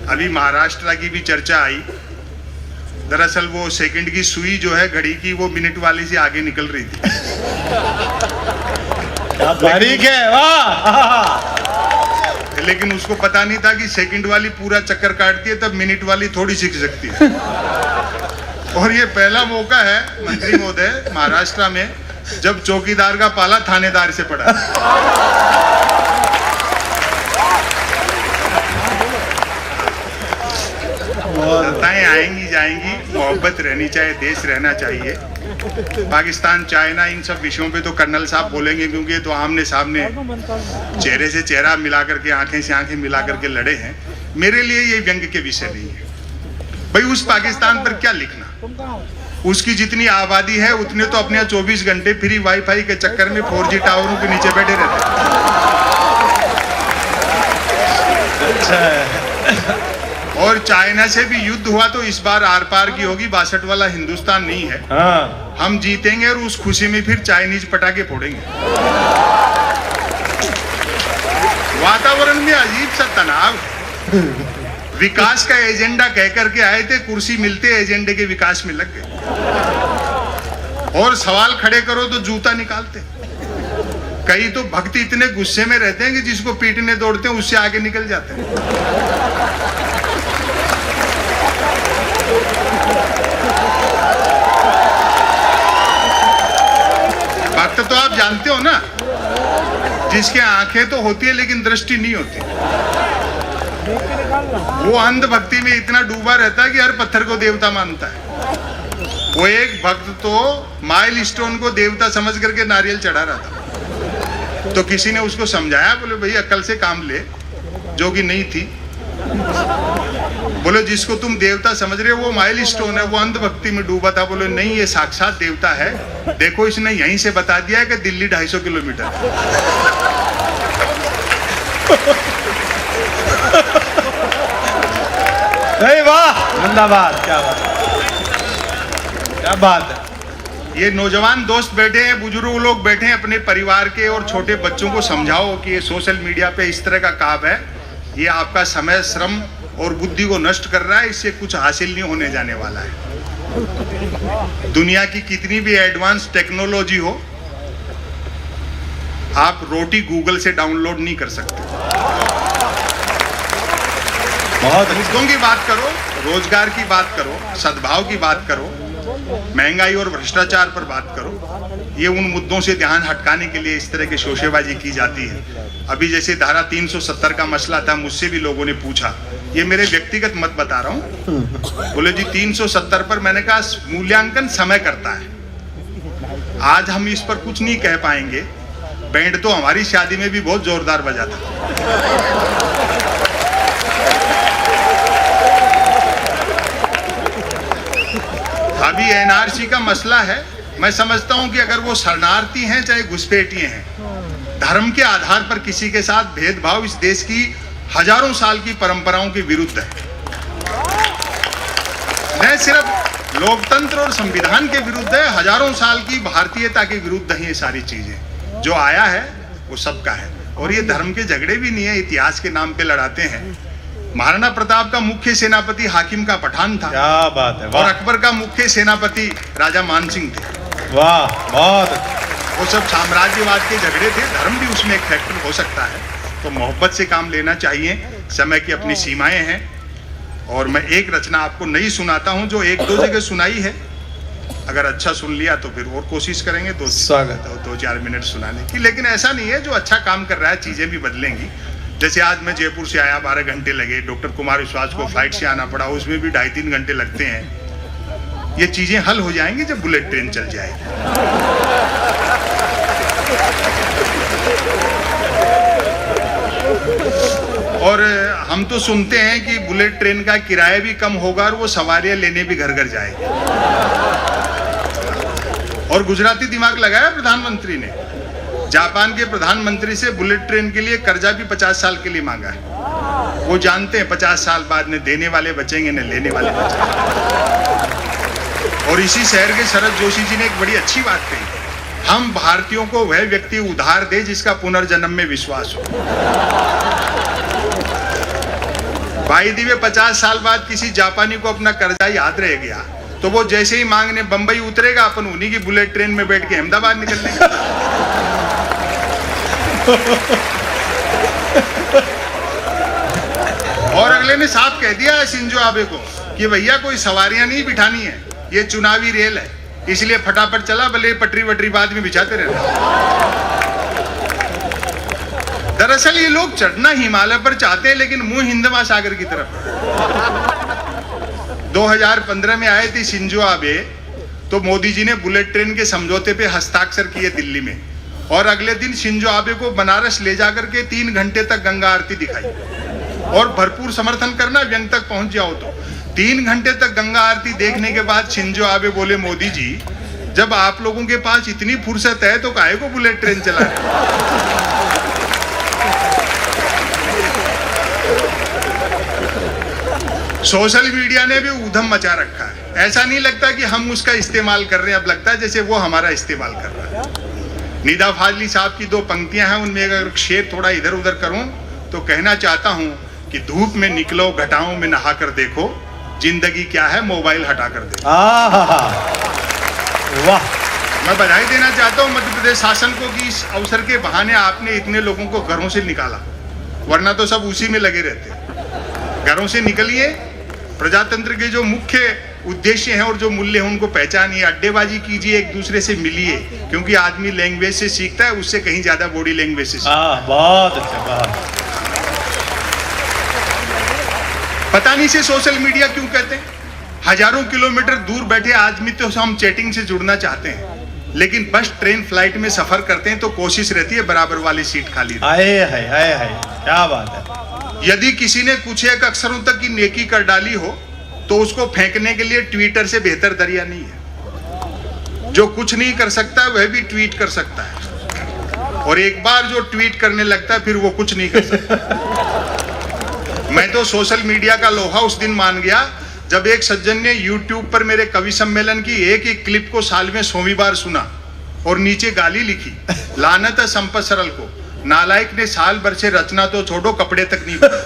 अभी महाराष्ट्र की भी चर्चा आई। दरअसल वो सेकंड की सुई जो है घड़ी की, वो मिनट वाली से आगे निकल रही थी। क्या बारीक है, वाह। लेकिन उसको पता नहीं था कि सेकंड वाली पूरा चक्कर काटती है, तब मिनट वाली थोड़ी सीख सकती है। और ये पहला मौका है मंत्री महोदय महाराष्ट्र में जब चौकीदार का पाला थानेदार से पड़ा। सत्ताएं आएंगी जाएंगी, मोहब्बत रहनी चाहिए, देश रहना चाहिए। पाकिस्तान, चाइना, इन सब विषयों पे तो कर्नल साहब बोलेंगे, क्योंकि ये तो आमने सामने चेहरे से चेहरा मिला करके, आंखें से आंखें मिला करके लड़े हैं। मेरे लिए ये व्यंग के विषय नहीं है भाई। उस पाकिस्तान पर क्या लिखना, उसकी जितनी आबादी है उतने तो अपने 24 घंटे फ्री वाईफाई के चक्कर में 4G टावरों के नीचे बैठे रहते हैं। और चाइना से भी युद्ध हुआ तो इस बार आर पार की होगी, 62 वाला हिंदुस्तान नहीं है। हाँ। हम जीतेंगे और उस खुशी में फिर चाइनीज पटाखे फोड़ेंगे। वातावरण में अजीब सा तनाव। विकास का एजेंडा कह करके आए थे, कुर्सी मिलते एजेंडे के विकास में लग गए। और सवाल खड़े करो तो जूता निकालते। कई तो भक्त इतने गुस्से में रहते हैं कि जिसको पीटने दौड़ते हैं उससे आगे निकल जाते हैं। भक्त तो आप जानते हो ना, जिसके आंखें तो होती है लेकिन दृष्टि नहीं होती। वो अंध भक्ति में इतना डूबा रहता है कि हर पत्थर को देवता मानता है। वो एक भक्त तो माइल स्टोन को देवता समझ करके नारियल चढ़ा रहा था। तो किसी ने उसको समझाया, बोले भाई अकल से काम ले, जो कि नहीं थी। बोले जिसको तुम देवता समझ रहे हो वो माइल स्टोन है, वो अंध भक्ति में डूबा था। बोले नहीं, ये साक्षात देवता है। देखो इसने यहीं से बता दिया है कि दिल्ली 250 किलोमीटर। नहीं, वाह, जिंदाबाद। क्या बात, क्या बात है। ये नौजवान दोस्त बैठे हैं, बुजुर्ग लोग बैठे हैं, अपने परिवार के और छोटे बच्चों को समझाओ कि ये सोशल मीडिया पे इस तरह का काम है, ये आपका समय, श्रम और बुद्धि को नष्ट कर रहा है। इससे कुछ हासिल नहीं होने जाने वाला है। दुनिया की कितनी भी एडवांस टेक्नोलॉजी हो, आप रोटी गूगल से डाउनलोड नहीं कर सकते। बहुत मुद्दों की बात करो, रोजगार की बात करो, सद्भाव की बात करो, महंगाई और भ्रष्टाचार पर बात करो। ये उन मुद्दों से ध्यान हटकाने के लिए इस तरह की शोशेबाजी की जाती है। अभी जैसे धारा 370 का मसला था, मुझसे भी लोगों ने पूछा, ये मेरे व्यक्तिगत मत बता रहा हूँ। बोले जी 370 पर मैंने कहा मूल्यांकन समय करता है। आज हम इस पर कुछ नहीं कह पाएंगे। बैंड तो हमारी शादी में भी बहुत जोरदार बजा था। अभी एनआरसी का मसला है। मैं समझता हूं कि अगर वो शरणार्थी हैं चाहे घुसपैठिए हैं, धर्म के आधार पर किसी के साथ भेदभाव इस देश की हजारों साल की परंपराओं के विरुद्ध है। न सिर्फ लोकतंत्र और संविधान के विरुद्ध है, हजारों साल की भारतीयता के विरुद्ध है। ये सारी चीजें जो आया है वो सबका है। और ये धर्म के झगड़े भी नहीं है, इतिहास के नाम पे लड़ाते हैं। महाराणा प्रताप का मुख्य सेनापति हाकिम का पठान था। क्या बात है, और अकबर का मुख्य सेनापति राजा मानसिंह थे। वाह, बहुत। वो सब साम्राज्यवाद के झगड़े थे, धर्म भी उसमें एक फैक्टर हो सकता है। तो मोहब्बत से काम लेना चाहिए। समय की अपनी सीमाएं हैं। और मैं एक रचना आपको नहीं सुनाता हूं जो 1-2 जगह सुनाई है। अगर अच्छा सुन लिया तो फिर और कोशिश करेंगे 2-4 मिनट सुनाने की। लेकिन ऐसा नहीं है, जो अच्छा काम कर रहा है चीजें भी बदलेंगी। जैसे आज मैं जयपुर से आया, 12 घंटे लगे। डॉक्टर कुमार विश्वास को फ्लाइट से आना पड़ा, उसमें भी 2.5-3 घंटे लगते हैं। ये चीजें हल हो जाएंगी जब बुलेट ट्रेन चल जाएगी। और हम तो सुनते हैं कि बुलेट ट्रेन का किराया भी कम होगा और वो सवारियां लेने भी घर घर जाएगी। और गुजराती दिमाग लगाया प्रधानमंत्री ने। जापान के प्रधानमंत्री से बुलेट ट्रेन के लिए कर्जा भी 50 साल के लिए मांगा है। वो जानते हैं 50 साल बाद न देने वाले बचेंगे न लेने वाले बचेंगे। और इसी शहर के शरद जोशी जी ने एक बड़ी अच्छी बात कही, हम भारतीयों को वह व्यक्ति उधार दे जिसका पुनर्जन्म में विश्वास हो। भाई दिवे 50 साल बाद किसी जापानी को अपना कर्जा याद रह गया तो वो जैसे ही मांगने बंबई उतरेगा, अपन उन्हीं की बुलेट ट्रेन में बैठ के अहमदाबाद निकलने का। और अगले ने साफ कह दिया है शिंजो आबे को कि भैया कोई सवारियां नहीं बिठानी है, ये चुनावी रेल है, इसलिए फटाफट चला, भले पटरी वटरी बाद में बिछाते रहना। दरअसल ये लोग चढ़ना हिमालय पर चाहते हैं लेकिन मुंह हिंद महासागर की तरफ। 2015 में आए थे शिंजो आबे तो मोदी जी ने बुलेट ट्रेन के समझौते पे हस्ताक्षर किए दिल्ली में, और अगले दिन शिंजो आबे को बनारस ले जाकर के 3 घंटे तक गंगा आरती दिखाई। और भरपूर समर्थन करना, व्यंग तक पहुंच जाओ तो 3 घंटे तक गंगा आरती देखने के बाद शिंजो आबे बोले, मोदी जी जब आप लोगों के पास इतनी फुर्सत है तो काहे को बुलेट ट्रेन चला रहे? सोशल मीडिया ने भी ऊधम मचा रखा है। ऐसा नहीं लगता कि हम उसका इस्तेमाल कर रहे हैं, अब लगता है जैसे वो हमारा इस्तेमाल कर रहा है। निदा फाजली साहब की 2 पंक्तियां हैं, उनमें अगर शेर थोड़ा इधर उधर करूं तो कहना चाहता हूं कि धूप में निकलो घटाओं में नहा कर देखो, जिंदगी क्या है मोबाइल हटा कर देखो। वाह। मैं बधाई देना चाहता हूं मध्य प्रदेश शासन को कि इस अवसर के बहाने आपने इतने लोगों को घरों से निकाला, वरना तो सब उसी में लगे रहते। घरों से निकलिए, प्रजातंत्र के जो मुख्य उद्देश्य हैं और जो मूल्य हैं उनको पहचानिए, अड्डेबाजी कीजिए, एक दूसरे से मिलिए, क्योंकि आदमी लैंग्वेज से सीखता है, उससे कहीं ज्यादा बॉडी लैंग्वेज से सीखता है। बहुत अच्छा, बहुत। पता नहीं से सोशल मीडिया क्यों कहते हैं। हजारों किलोमीटर दूर बैठे आदमी तो हम चैटिंग से जुड़ना चाहते हैं, लेकिन बस ट्रेन फ्लाइट में सफर करते हैं तो कोशिश रहती है बराबर वाली सीट खाली। आए है, क्या बात है। यदि किसी ने कुछ एक अक्षरों तक की नेकी कर डाली हो तो उसको फेंकने के लिए ट्विटर से बेहतर दरिया नहीं है। जो कुछ नहीं कर सकता वह भी ट्वीट कर सकता है, और एक बार जो ट्वीट करने लगता है फिर वो कुछ नहीं कर सकता। मैं तो सोशल मीडिया का लोहा उस दिन मान गया जब एक सज्जन ने YouTube पर मेरे कवि सम्मेलन की एक ही क्लिप को साल में 100वीं बार सुना और नीचे गाली लिखी, लानत है संपत सरल को, नालायक ने साल भर से रचना तो छोड़ो कपड़े तक नहीं बने।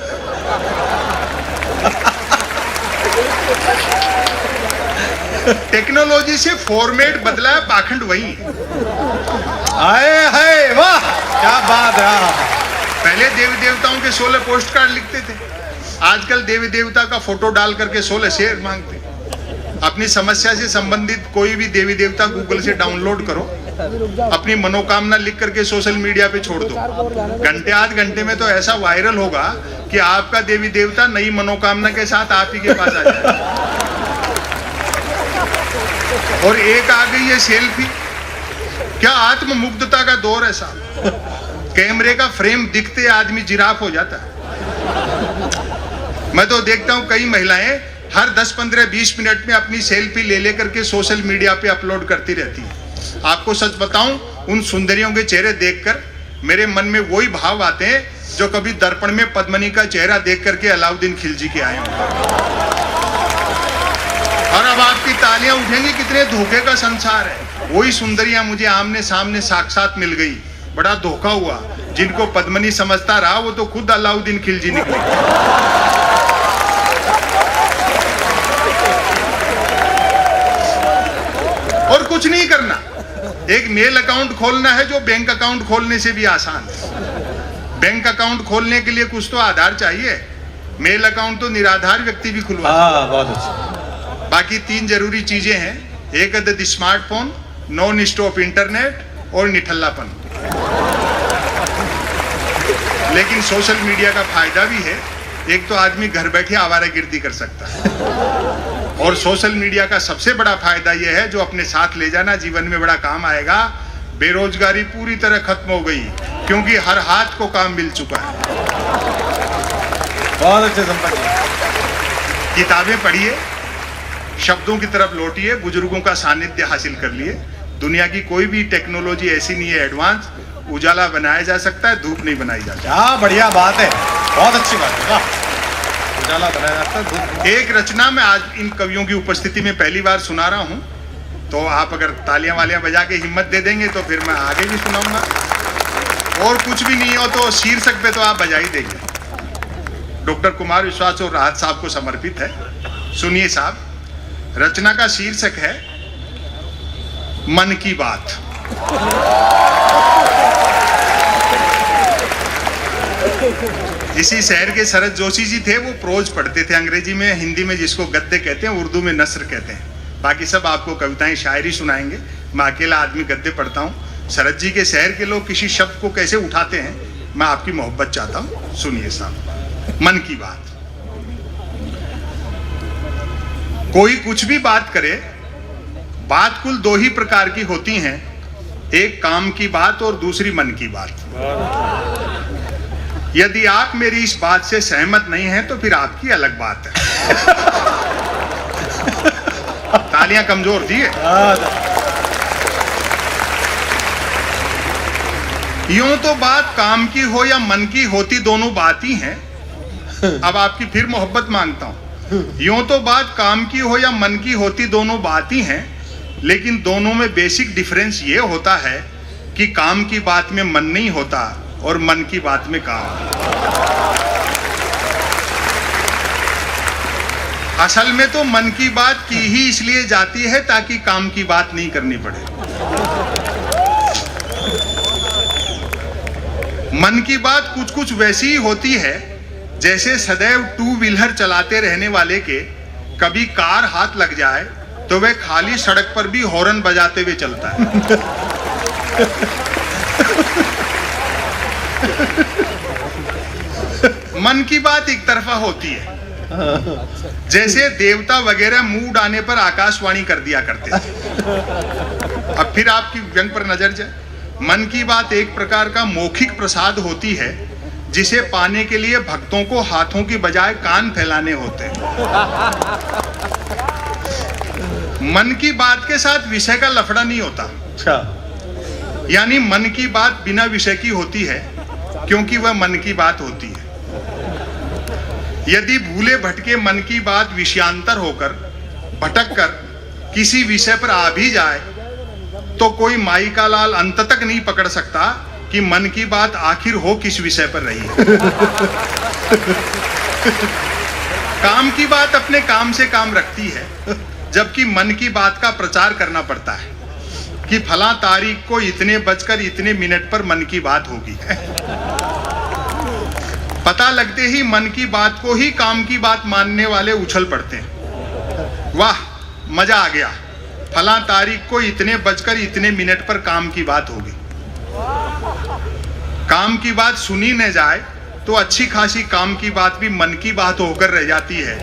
टेक्नोलॉजी से फॉर्मेट बदला है, पाखंड वही है। आए है, वाह क्या बात है। पहले देवी देवताओं के 16 पोस्ट कार्ड लिखते थे, आजकल देवी देवता का फोटो डाल करके 16 शेयर मांगते। अपनी समस्या से संबंधित कोई भी देवी देवता गूगल से डाउनलोड करो, अपनी मनोकामना लिख करके सोशल मीडिया पे छोड़ दो, घंटे आध घंटे में तो ऐसा वायरल होगा कि आपका देवी देवता नई मनोकामना के साथ आप ही के पास आ जाए। और एक आ गई है सेल्फी, क्या आत्ममुग्धता का दौर है साहब। कैमरे का फ्रेम दिखते आदमी जिराफ हो जाता है। मैं तो देखता हूं कई महिलाएं हर 10, 15, 20 मिनट में अपनी सेल्फी ले लेकर के सोशल मीडिया पे अपलोड करती रहती है। आपको सच बताऊं, उन सुंदरियों के चेहरे देखकर मेरे मन में वही भाव आते हैं जो कभी दर्पण में पद्मनी का चेहरा देख करके अलाउद्दीन खिलजी के आए हों। और अब आपकी तालियां उठेंगी, कितने धोखे का संसार है। वही सुंदरियां मुझे आमने सामने साक्षात मिल गई, बड़ा धोखा हुआ। जिनको पद्मनी समझता रहा वो तो खुद अलाउद्दीन खिलजी निकले। और कुछ नहीं करना, एक मेल अकाउंट खोलना है जो बैंक अकाउंट खोलने से भी आसान है। बैंक अकाउंट खोलने के लिए कुछ तो आधार चाहिए, मेल अकाउंट तो निराधार व्यक्ति भी खुलवा। बहुत अच्छा। बाकी 3 जरूरी चीजें हैं, एक है स्मार्टफोन, नॉन स्टॉप इंटरनेट और निठल्लापन। लेकिन सोशल मीडिया का फायदा भी है, एक तो आदमी घर बैठे आवारागर्दी कर सकता है, और सोशल मीडिया का सबसे बड़ा फायदा यह है जो अपने साथ ले जाना जीवन में बड़ा काम आएगा। बेरोजगारी पूरी तरह खत्म हो गई क्योंकि हर हाथ को काम मिल चुका है। बहुत अच्छे संपर्क। किताबें पढ़िए, शब्दों की तरफ लौटिए, बुजुर्गों का सानिध्य हासिल कर लिए। दुनिया की कोई भी टेक्नोलॉजी ऐसी नहीं है एडवांस, उजाला बनाया जा सकता है, धूप नहीं बनाई जा सकती। क्या बढ़िया बात है, बहुत अच्छी बात है। उजाला बनाया जाता है, धूप। एक रचना मैं आज इन कवियों की उपस्थिति में पहली बार सुना रहा हूं, तो आप अगर तालियां वालियां बजा के हिम्मत दे देंगे तो फिर मैं आगे भी सुनाऊंगा, और कुछ भी नहीं हो तो शीर्षक पे तो आप बजा ही देंगे। डॉक्टर कुमार विश्वास और राहत साहब को समर्पित है। सुनिए साहब, रचना का शीर्षक है मन की बात। इसी शहर के शरद जोशी जी थे, वो प्रोज पढ़ते थे अंग्रेजी में, हिंदी में जिसको गद्य कहते हैं, उर्दू में नस्र कहते हैं। बाकी सब आपको कविताएं शायरी सुनाएंगे, मैं अकेला आदमी गद्य पढ़ता हूँ। शरद जी के शहर के लोग किसी शब्द को कैसे उठाते हैं, मैं आपकी मोहब्बत चाहता हूँ। सुनिए साहब, मन की बात। कोई कुछ भी बात करे, बात कुल दो ही प्रकार की होती हैं, एक काम की बात और दूसरी मन की बात। यदि आप मेरी इस बात से सहमत नहीं हैं तो फिर आपकी अलग बात है। तालियां कमजोर दिए। यूं तो बात काम की हो या मन की होती, दोनों बात ही हैं। अब आपकी फिर मोहब्बत मांगता हूं। यूं तो बात काम की हो या मन की होती, दोनों बात ही हैं, लेकिन दोनों में बेसिक डिफरेंस ये होता है कि काम की बात में मन नहीं होता और मन की बात में काम। असल में तो मन की बात की ही इसलिए जाती है ताकि काम की बात नहीं करनी पड़े। मन की बात कुछ कुछ वैसी ही होती है जैसे सदैव टू व्हीलर चलाते रहने वाले के कभी कार हाथ लग जाए तो वह खाली सड़क पर भी हॉर्न बजाते हुए चलता है। मन की बात एक तरफा होती है, जैसे देवता वगैरह मूड आने पर आकाशवाणी कर दिया करते थे। अब फिर आपकी व्यंग पर नजर जाए। मन की बात एक प्रकार का मौखिक प्रसाद होती है जिसे पाने के लिए भक्तों को हाथों की बजाय कान फैलाने होते हैं। मन की बात के साथ विषय का लफड़ा नहीं होता। अच्छा, यानी मन की बात बिना विषय की होती है क्योंकि वह मन की बात होती है। यदि भूले भटके मन की बात विषयांतर होकर भटक कर किसी विषय पर आ भी जाए तो कोई माई का लाल अंत तक नहीं पकड़ सकता कि मन की बात आखिर हो किस विषय पर रही है। काम की बात अपने काम से काम रखती है, जबकि मन की बात का प्रचार करना पड़ता है कि फला तारीख को इतने बजकर इतने मिनट पर मन की बात होगी। पता लगते ही मन की बात को ही काम की बात मानने वाले उछल पड़ते हैं। वाह, मजा आ गया, फला तारीख को इतने बजकर इतने मिनट पर काम की बात होगी। काम की बात सुनी न जाए तो अच्छी खासी काम की बात भी मन की बात होकर रह जाती है,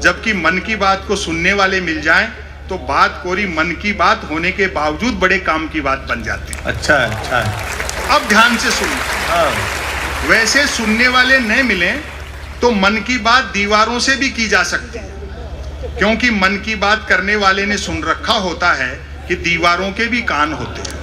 जबकि मन की बात को सुनने वाले मिल जाएं तो बात कोरी मन की बात होने के बावजूद बड़े काम की बात बन जाती है। अच्छा है। अब ध्यान से सुनिए। वैसे सुनने वाले न मिले तो मन की बात दीवारों से भी की जा सकती है, क्योंकि मन की बात करने वाले ने सुन रखा होता है कि दीवारों के भी कान होते हैं।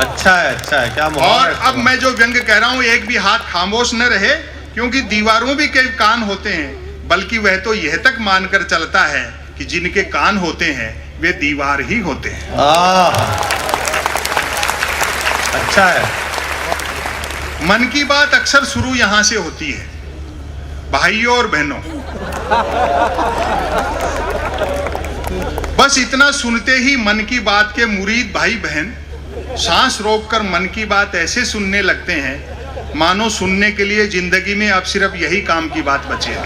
अच्छा है क्या। और अब मैं जो व्यंग कह रहा हूं, एक भी हाथ खामोश न रहे, क्योंकि दीवारों भी कई कान होते हैं, बल्कि वह तो यह तक मानकर चलता है कि जिनके कान होते हैं वे दीवार ही होते हैं। अच्छा है। मन की बात अक्सर शुरू यहां से होती है। भाइयों और बहनों, बस इतना सुनते ही मन की बात के मुरीद भाई बहन सांस रोककर मन की बात ऐसे सुनने लगते हैं मानो सुनने के लिए जिंदगी में अब सिर्फ यही काम की बात बची है।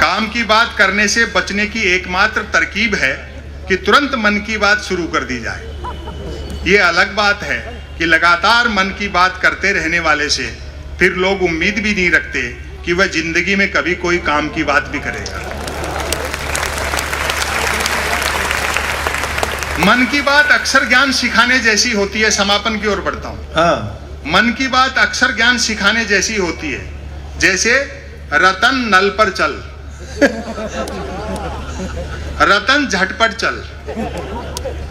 काम की बात करने से बचने की एकमात्र तरकीब है कि तुरंत मन की बात शुरू कर दी जाए। ये अलग बात है कि लगातार मन की बात करते रहने वाले से फिर लोग उम्मीद भी नहीं रखते कि वह जिंदगी में कभी कोई काम की बात भी करेगा। मन की बात अक्सर ज्ञान सिखाने जैसी होती है। समापन की ओर बढ़ता हूं। हाँ। मन की बात अक्सर ज्ञान सिखाने जैसी होती है, जैसे रतन नल पर चल, रतन झटपट चल,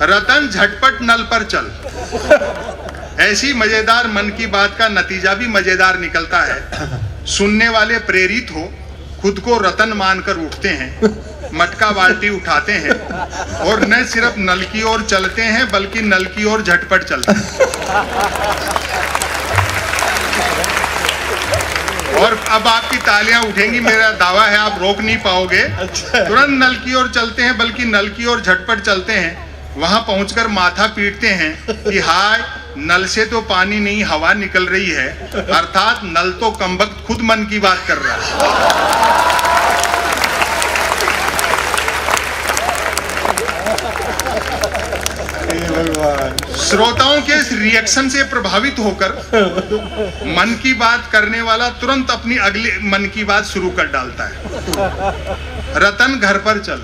रतन झटपट नल पर चल। ऐसी मजेदार मन की बात का नतीजा भी मजेदार निकलता है। सुनने वाले प्रेरित हो खुद को रतन मानकर उठते हैं, मटका बाल्टी उठाते हैं और न सिर्फ नल की ओर चलते हैं बल्कि नल की ओर झटपट चलते हैं। और अब आपकी तालियां उठेंगी, मेरा दावा है आप रोक नहीं पाओगे। अच्छा। तुरंत नल की ओर चलते हैं, बल्कि नल की ओर झटपट चलते हैं। वहां पहुंचकर माथा पीटते हैं कि हाय, नल से तो पानी नहीं हवा निकल रही है, अर्थात नल तो कमबख्त खुद मन की बात कर रहा है। हे भगवान। श्रोताओं के इस रिएक्शन से प्रभावित होकर मन की बात करने वाला तुरंत अपनी अगली मन की बात शुरू कर डालता है। रतन घर पर चल,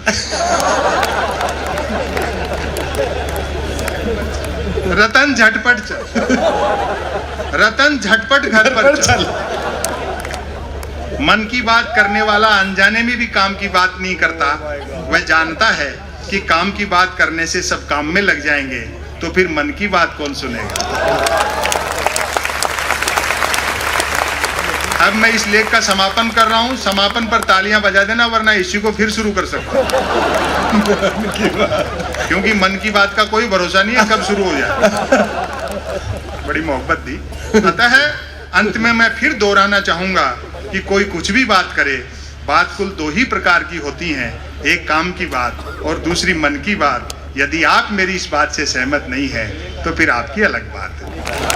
रतन झटपट चल, रतन झटपट घर पर चल। मन की बात करने वाला अनजाने में भी काम की बात नहीं करता। वह जानता है कि काम की बात करने से सब काम में लग जाएंगे, तो फिर मन की बात कौन सुनेगा। अब मैं इस लेख का समापन कर रहा हूं। समापन पर तालियां बजा देना, वरना इश्यू को फिर शुरू कर सकता हूं। क्योंकि मन की बात का कोई भरोसा नहीं है कब शुरू हो जाए। बड़ी मोहब्बत दी। अतः अंत में मैं फिर दोहराना चाहूंगा कि कोई कुछ भी बात करे, बात कुल दो ही प्रकार की होती हैं, एक काम की बात और दूसरी मन की बात। यदि आप मेरी इस बात से सहमत नहीं है तो फिर आपकी अलग बात है।